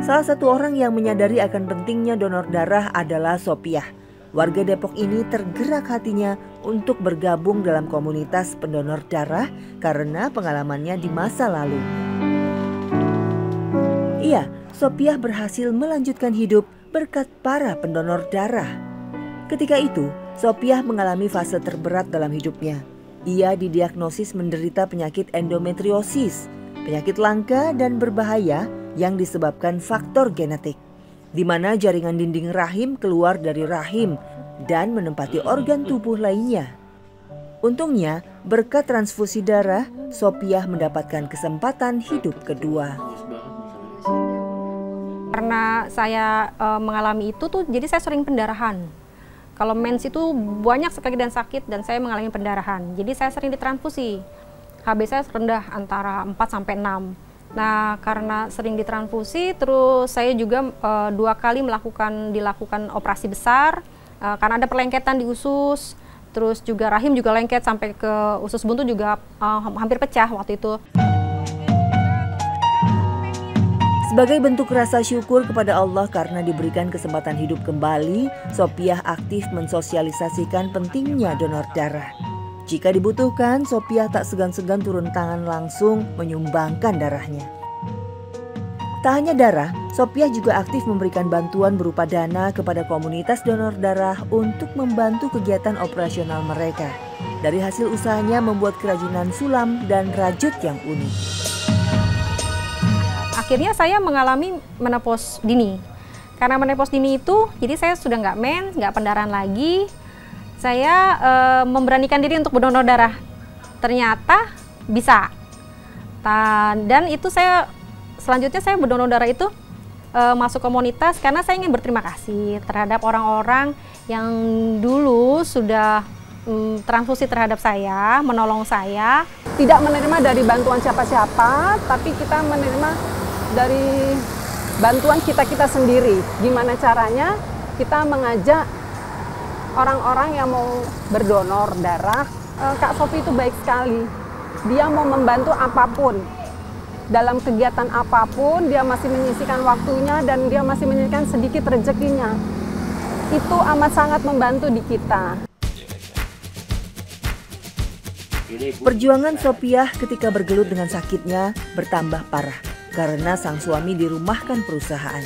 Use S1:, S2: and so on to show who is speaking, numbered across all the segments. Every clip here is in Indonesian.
S1: Salah satu orang yang menyadari akan pentingnya donor darah adalah Sopiah. Warga Depok ini tergerak hatinya untuk bergabung dalam komunitas pendonor darah karena pengalamannya di masa lalu. Iya, Sopiah berhasil melanjutkan hidup berkat para pendonor darah. Ketika itu, Sopiah mengalami fase terberat dalam hidupnya. Ia didiagnosis menderita penyakit endometriosis, penyakit langka dan berbahaya yang disebabkan faktor genetik, di mana jaringan dinding rahim keluar dari rahim dan menempati organ tubuh lainnya. Untungnya, berkat transfusi darah, Sopiah mendapatkan kesempatan hidup kedua.
S2: Karena saya mengalami itu tuh, jadi saya sering pendarahan. Kalau mens itu banyak sekali dan sakit dan saya mengalami pendarahan. Jadi saya sering ditransfusi. HB saya rendah antara 4 sampai 6. Nah, karena sering ditransfusi, terus saya juga 2 kali dilakukan operasi besar karena ada perlengketan di usus, terus juga rahim juga lengket sampai ke usus buntu juga hampir pecah waktu itu.
S1: Sebagai bentuk rasa syukur kepada Allah karena diberikan kesempatan hidup kembali, Sopiah aktif mensosialisasikan pentingnya donor darah. Jika dibutuhkan, Sopiah tak segan-segan turun tangan langsung menyumbangkan darahnya. Tak hanya darah, Sopiah juga aktif memberikan bantuan berupa dana kepada komunitas donor darah untuk membantu kegiatan operasional mereka. Dari hasil usahanya membuat kerajinan sulam dan rajut yang unik.
S2: Akhirnya saya mengalami menopause dini. Karena menopause dini itu, jadi saya sudah nggak mens, nggak pendarahan lagi. Saya memberanikan diri untuk berdonor darah. Ternyata bisa. Dan itu selanjutnya saya berdonor darah itu masuk komunitas karena saya ingin berterima kasih terhadap orang-orang yang dulu sudah transfusi terhadap saya, menolong saya.
S3: Tidak menerima dari bantuan siapa-siapa, tapi kita menerima dari bantuan kita sendiri. Gimana caranya kita mengajak orang-orang yang mau berdonor darah. Kak Sofi itu baik sekali. Dia mau membantu apapun. Dalam kegiatan apapun, dia masih menyisihkan waktunya dan dia masih menyisihkan sedikit rezekinya. Itu amat sangat membantu di kita.
S1: Perjuangan Sopiah ketika bergelut dengan sakitnya bertambah parah karena sang suami dirumahkan perusahaan.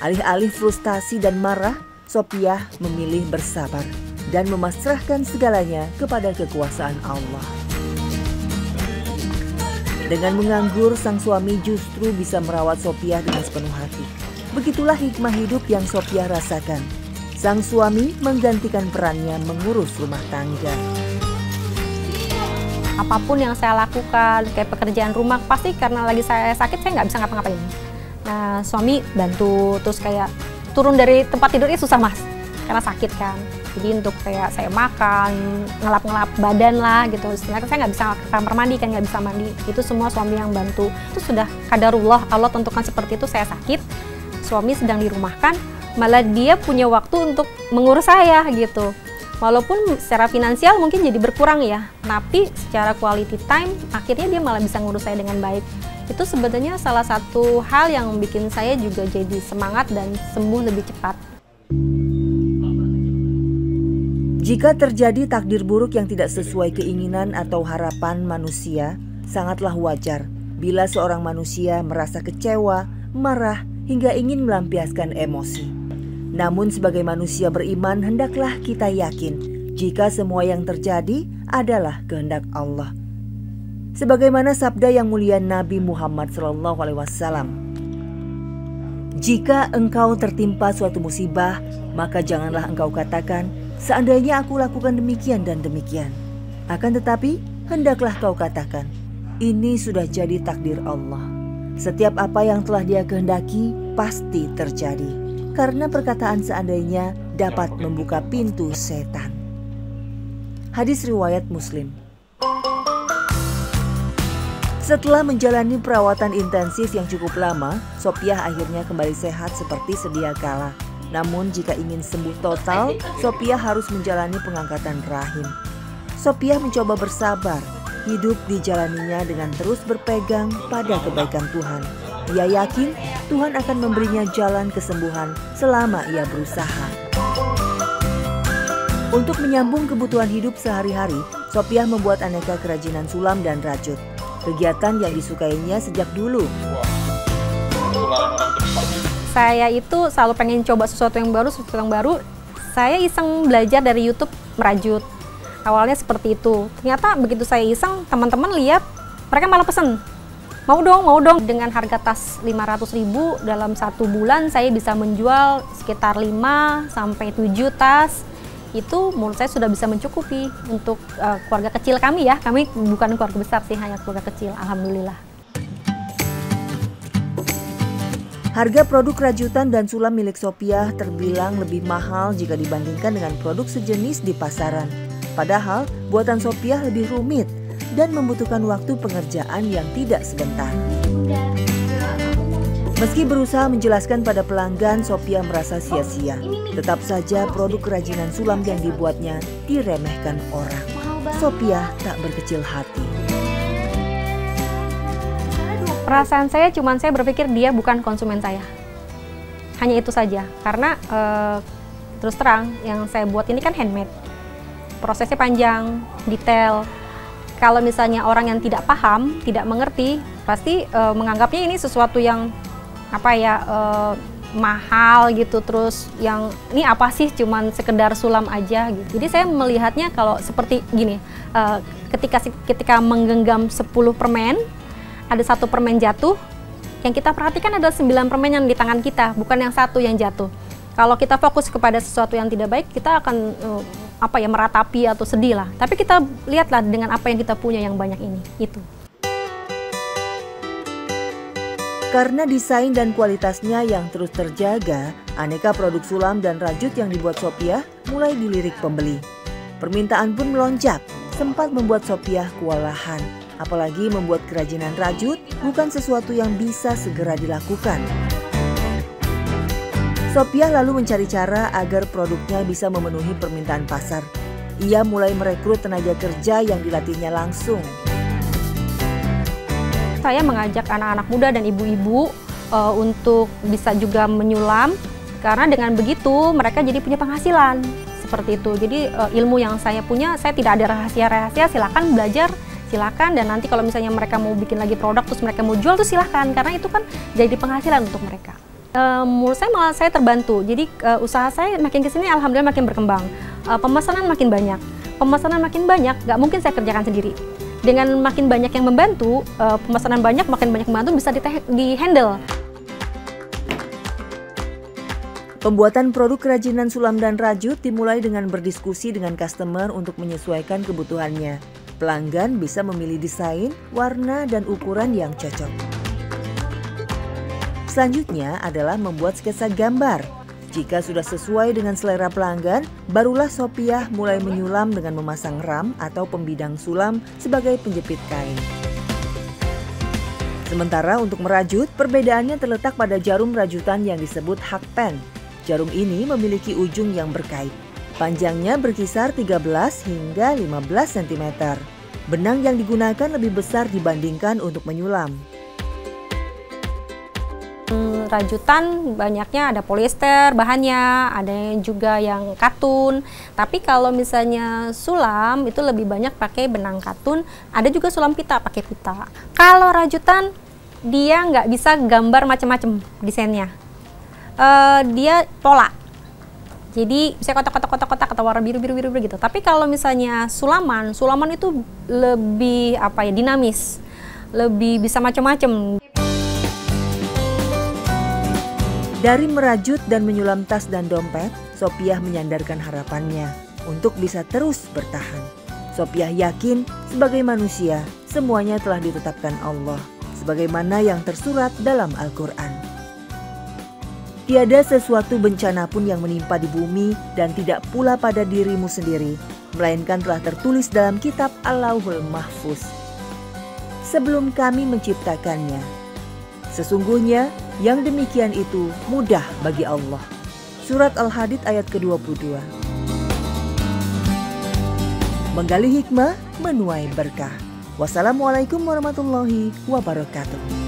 S1: Alih-alih frustasi dan marah, Sopiah memilih bersabar dan memasrahkan segalanya kepada kekuasaan Allah. Dengan menganggur, sang suami justru bisa merawat Sopiah dengan sepenuh hati. Begitulah hikmah hidup yang Sopiah rasakan. Sang suami menggantikan perannya mengurus rumah tangga.
S2: Apapun yang saya lakukan, kayak pekerjaan rumah, pasti karena lagi saya sakit, saya nggak bisa ngapa-ngapain. Nah, suami bantu, terus kayak turun dari tempat tidurnya susah mas, karena sakit kan. Jadi untuk kayak saya makan, ngelap-ngelap badan lah gitu. Sebenarnya saya nggak bisa ke kamar mandi kan, nggak bisa mandi. Itu semua suami yang bantu. Itu sudah qadarullah, Allah tentukan seperti itu. Saya sakit, suami sedang dirumahkan, malah dia punya waktu untuk mengurus saya gitu. Walaupun secara finansial mungkin jadi berkurang ya, tapi secara quality time akhirnya dia malah bisa ngurus saya dengan baik. Itu sebetulnya salah satu hal yang bikin saya juga jadi semangat dan sembuh lebih cepat.
S1: Jika terjadi takdir buruk yang tidak sesuai keinginan atau harapan manusia, sangatlah wajar bila seorang manusia merasa kecewa, marah, hingga ingin melampiaskan emosi. Namun sebagai manusia beriman, hendaklah kita yakin jika semua yang terjadi adalah kehendak Allah. Sebagaimana sabda yang mulia Nabi Muhammad SAW, "Jika engkau tertimpa suatu musibah, maka janganlah engkau katakan, seandainya aku lakukan demikian dan demikian. Akan tetapi, hendaklah kau katakan, ini sudah jadi takdir Allah. Setiap apa yang telah Dia kehendaki pasti terjadi. Karena perkataan seandainya dapat membuka pintu setan." Hadis riwayat Muslim. Setelah menjalani perawatan intensif yang cukup lama, Sopiah akhirnya kembali sehat seperti sedia kala. Namun jika ingin sembuh total, Sopiah harus menjalani pengangkatan rahim. Sopiah mencoba bersabar, hidup dijalaninya dengan terus berpegang pada kebaikan Tuhan. Ia yakin Tuhan akan memberinya jalan kesembuhan selama ia berusaha. Untuk menyambung kebutuhan hidup sehari-hari, Sopiah membuat aneka kerajinan sulam dan rajut. Kegiatan yang disukainya sejak dulu.
S2: Saya itu selalu pengen coba sesuatu yang baru. Saya iseng belajar dari YouTube merajut. Awalnya seperti itu. Ternyata begitu saya iseng, teman-teman lihat, mereka malah pesen. Mau dong. Dengan harga tas 500.000 dalam 1 bulan saya bisa menjual sekitar 5 sampai 7 tas. Itu menurut saya sudah bisa mencukupi untuk keluarga kecil kami ya. Kami bukan keluarga besar sih, hanya keluarga kecil, alhamdulillah.
S1: Harga produk rajutan dan sulam milik Sopiah terbilang lebih mahal jika dibandingkan dengan produk sejenis di pasaran. Padahal buatan Sopiah lebih rumit dan membutuhkan waktu pengerjaan yang tidak sebentar. Meski berusaha menjelaskan pada pelanggan, Sopiah merasa sia-sia. Tetap saja produk kerajinan sulam yang dibuatnya diremehkan orang. Sopiah tak berkecil hati.
S2: Perasaan saya saya berpikir dia bukan konsumen saya. Hanya itu saja. Karena terus terang yang saya buat ini kan handmade. Prosesnya panjang, detail. Kalau misalnya orang yang tidak paham, tidak mengerti, pasti menganggapnya ini sesuatu yang mahal gitu, terus yang ini apa sih, cuman sekedar sulam aja gitu. Jadi saya melihatnya kalau seperti gini, ketika menggenggam 10 permen, ada 1 permen jatuh, yang kita perhatikan adalah 9 permen yang di tangan kita, bukan yang 1 yang jatuh. Kalau kita fokus kepada sesuatu yang tidak baik, kita akan meratapi atau sedih lah. Tapi kita lihatlah dengan apa yang kita punya yang banyak ini, itu.
S1: Karena desain dan kualitasnya yang terus terjaga, aneka produk sulam dan rajut yang dibuat Sopiah mulai dilirik pembeli. Permintaan pun melonjak, sempat membuat Sopiah kewalahan. Apalagi membuat kerajinan rajut bukan sesuatu yang bisa segera dilakukan. Sopiah lalu mencari cara agar produknya bisa memenuhi permintaan pasar. Ia mulai merekrut tenaga kerja yang dilatihnya langsung.
S2: Saya mengajak anak-anak muda dan ibu-ibu untuk bisa juga menyulam, karena dengan begitu mereka jadi punya penghasilan seperti itu. Jadi ilmu yang saya punya, saya tidak ada rahasia-rahasia, silakan belajar, silakan, dan nanti kalau misalnya mereka mau bikin lagi produk terus mereka mau jual tuh silakan, karena itu kan jadi penghasilan untuk mereka. Menurut saya malah saya terbantu, jadi usaha saya makin kesini alhamdulillah makin berkembang, pemesanan makin banyak, nggak mungkin saya kerjakan sendiri. Dengan makin banyak yang membantu, pemesanan banyak, makin banyak membantu, bisa di-handle.
S1: Pembuatan produk kerajinan sulam dan rajut dimulai dengan berdiskusi dengan customer untuk menyesuaikan kebutuhannya. Pelanggan bisa memilih desain, warna, dan ukuran yang cocok. Selanjutnya adalah membuat sketsa gambar. Jika sudah sesuai dengan selera pelanggan, barulah Sopiah mulai menyulam dengan memasang ram atau pembidang sulam sebagai penjepit kain. Sementara untuk merajut, perbedaannya terletak pada jarum rajutan yang disebut hakpen. Jarum ini memiliki ujung yang berkait. Panjangnya berkisar 13 hingga 15 cm. Benang yang digunakan lebih besar dibandingkan untuk menyulam.
S2: Rajutan banyaknya ada polyester bahannya, ada juga yang katun. Tapi kalau misalnya sulam itu lebih banyak pakai benang katun, ada juga sulam pita pakai pita. Kalau rajutan dia nggak bisa gambar macam-macam desainnya, dia pola. Jadi bisa kotak-kotak atau warna biru gitu. Tapi kalau misalnya sulaman itu lebih dinamis, lebih bisa macam-macam.
S1: Dari merajut dan menyulam tas dan dompet, Sopiah menyandarkan harapannya untuk bisa terus bertahan. Sopiah yakin sebagai manusia, semuanya telah ditetapkan Allah, sebagaimana yang tersurat dalam Al-Quran. Tiada sesuatu bencana pun yang menimpa di bumi dan tidak pula pada dirimu sendiri, melainkan telah tertulis dalam kitab Al-Lauhul Mahfuz sebelum kami menciptakannya. Sesungguhnya yang demikian itu mudah bagi Allah. Surat Al-Hadid ayat ke-22. Menggali hikmah, menuai berkah. Wassalamualaikum warahmatullahi wabarakatuh.